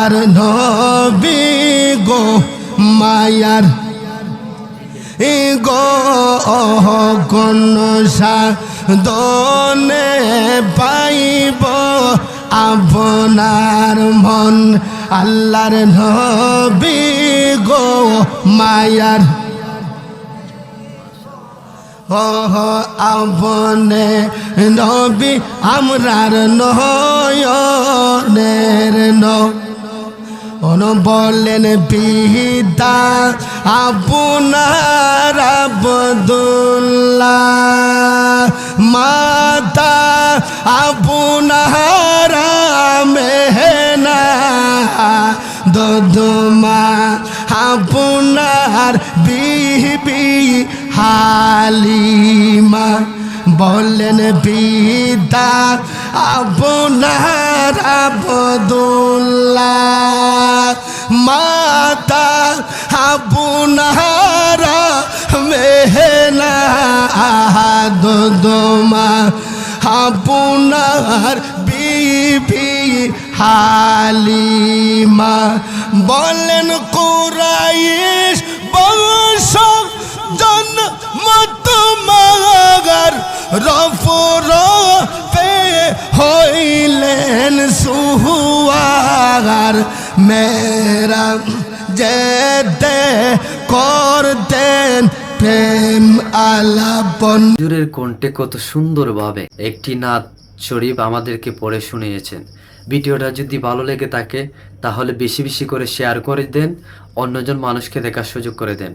আর নবী গো মায়ার গো কোন সাধনে পাইব আপনার মন। আল্লাহর নবী গো মায়ার আপনে নবী আমরার নয়নের বলেন পিতা আপনার আব্দুল্লাহ, মাতা আপনার মেহনা, দোদমা আপনার বিবি হালিমা। বলেন পিতা আপনার আব্দুল্লাহ, মাতা আপনার মেহনা, দোদমা আপনার বিবি হালিমা। বলেন কুরাইশ বংশ জন্ম তোমার, রফে হইলেন সুয়ার, মেরা যেতে করতেন প্রেম আলাপন। হুজুরের কণ্ঠে কত সুন্দরভাবে একটি নাত শরীফ আমাদেরকে পড়ে শুনিয়েছেন। ভিডিওটা যদি ভালো লেগে থাকে তাহলে বেশি বেশি করে শেয়ার করে দেন, অন্যজন মানুষকে দেখার সুযোগ করে দেন।